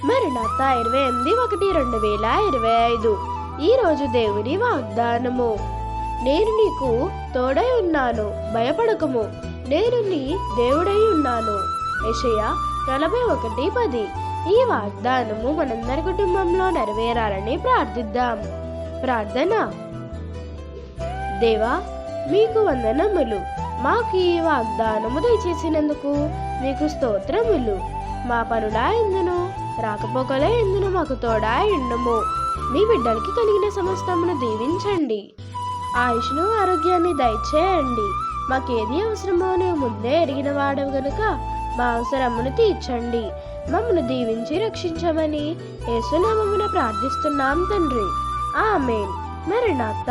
మరణాత 28/1/2025. ఈరోజు దేవుని వాగ్దానము. నేను నీకు తోడై ఉన్నాను, భయపడకము, నేను నీ దేవుడై ఉన్నాను. యెషయా 41:10. ఈ వాగ్దానము మనందరి కుటుంబంలో నెరవేరాలని ప్రార్థిద్దాం. ప్రార్థన. దేవా, మీకు వందనములు. మాకు ఈ వాగ్దానము దయచేసినందుకు మీకు స్తోత్రములు. మా పనులా ఎందును, రాకపోకల ఎందును మాకు తోడా ఎండము. మీ బిడ్డలకి కలిగిన సమస్తమును దీవించండి. ఆయుష్ను, ఆరోగ్యాన్ని దయచేయండి. మాకేది అవసరమో నువ్వు ముందే ఎరిగిన వాడవు గనుక మా అవసరమును తీర్చండి. మమ్మను దీవించి రక్షించమని యేసు నామమున ప్రార్థిస్తున్నాం తండ్రి. ఆమేన్. మరణాత.